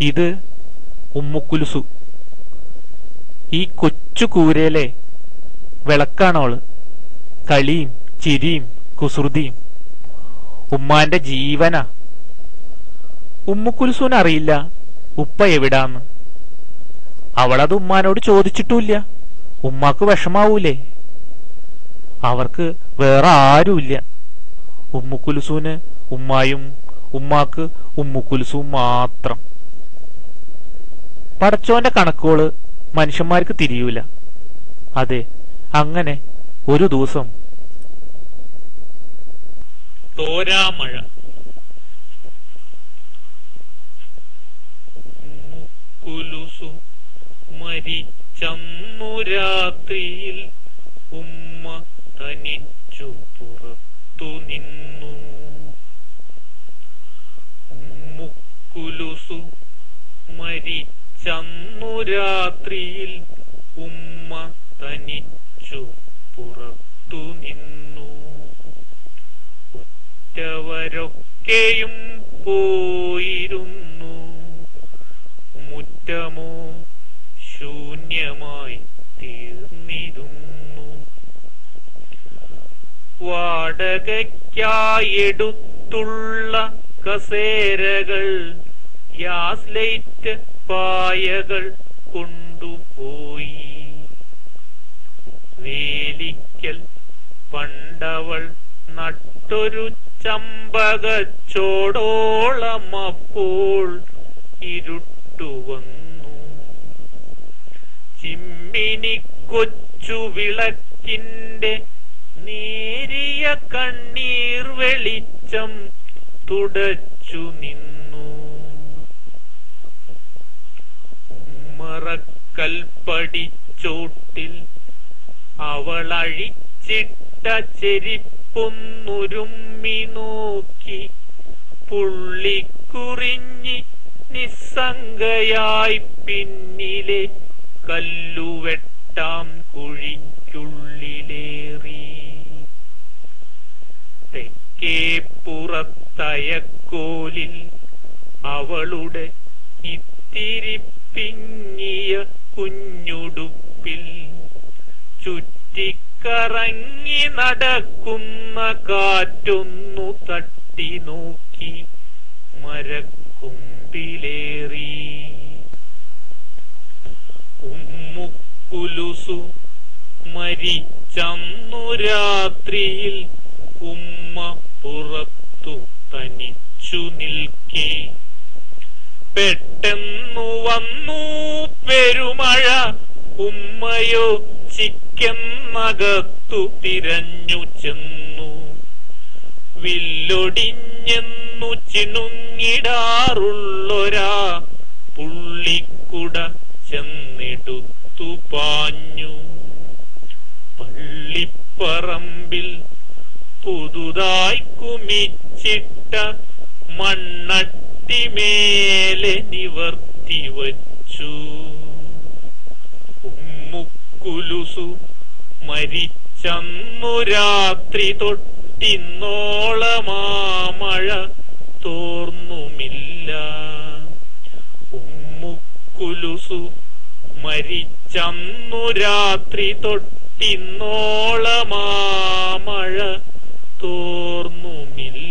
ഇത് ഉമ്മുക്കുലുസു. ഈ കൊച്ചു കൂരയിലെ വിളക്കാണോള്. കളിയും ചിരിയും കുസൃതിയും. ഉമ്മാന്റെ ജീവനാ. ഉമ്മുക്കുലുസുവിനറിയില്ല ഉപ്പ എവിടാന്ന്. അവളത് ഉമ്മാനോട് ചോദിച്ചിട്ടുമില്ല. ഉമ്മാക്ക് വിഷമാവൂലേ? അവർക്ക് വേറെ ആരുമില്ല. ഉമ്മുക്കുലുസുവിന് ഉമ്മായും ഉമ്മാക്ക് ഉമ്മുക്കുലുസുവും മാത്രം. പടച്ചോന്റെ കണക്കുകള് മനുഷ്യന്മാർക്ക് തിരിയൂല. അതെ, അങ്ങനെ ഒരു ദിവസം തോരാമഴ. ഉമ്മുക്കുലുസു മരിച്ചന്നു രാത്രിയിൽ ഉമ്മ തനിച്ചു പുറത്തു നിന്നു. ഉമ്മുക്കുലുസു മരിച്ചന്നു രാത്രിയിൽ ഉമ്മ തനിച്ചു പുറത്തു നിന്നു. ഉറ്റവരൊക്കെയും പോയിരുന്നു. മുറ്റമോ ശൂന്യമായി തീർന്നിരുന്നു. വാടകയ്ക്കായെടുത്തുള്ള കസേരകൾ ഗ്യാസ് ലൈറ്റ് പായകൾ കൊണ്ടുപോയി. വേലിക്കൽ പണ്ടവൾ നട്ടൊരു ചമ്പകച്ചോടോളം അപ്പോൾ ഇരുട്ടുവന്നു. ചിമ്മിനി കൊച്ചു വിളക്കിന്റെ നേരിയ കണ്ണീർ വെളിച്ചം തുടച്ചു നിന്നു. മറക്കൽപ്പടിച്ചോട്ടിൽ അവളഴിച്ചിട്ട ചെരിപ്പൊന്നുരുമ്മി നോക്കി. പുള്ളിക്കുറിഞ്ഞി നിസ്സംഗയായി പിന്നിലെ കല്ലുവെട്ടാം കുഴിക്കുള്ളിലേറി. തെക്കേ പുറത്തയക്കോലിൽ അവളുടെ ഇത്തിരി പിങ്ങിയ കുഞ്ഞുടുപ്പിൽ ചുറ്റിക്കറങ്ങി നടക്കുന്ന കാറ്റൊന്നു തട്ടി നോക്കി മരക്കൊമ്പിലേറി. ഉമ്മുക്കുലുസു മരിച്ചന്നു രാത്രിയിൽ ഉമ്മ പുറത്തു തനിച്ചു നിൽക്കെ. പെട്ടെന്നു വന്നു പെരുമഴ. ഉമ്മയോ ചിക്കെന്നകത്തു തിരഞ്ഞു ചെന്നു. വില്ലൊടിഞ്ഞെന്നു ചിണുങ്ങിടാറുള്ളൊരാ പുള്ളിക്കുട ചെന്നെടുത്തു പാഞ്ഞു. പള്ളിപ്പറമ്പിൽ പുതുതായി കുമിച്ചിട്ട മണ്ണട്ടിമേലെ നിവർത്തി വച്ചു. ഉമ്മുക്കുലുസു മരിച്ചന്നു രാത്രി തൊട്ടിന്നോളമാ മഴ തോർന്നുമില്ല. ഉമ്മുക്കുലുസു മരിച്ചന്നു രാത്രി തൊട്ടിന്നോളമാ മഴ തോർന്നുമില്ല.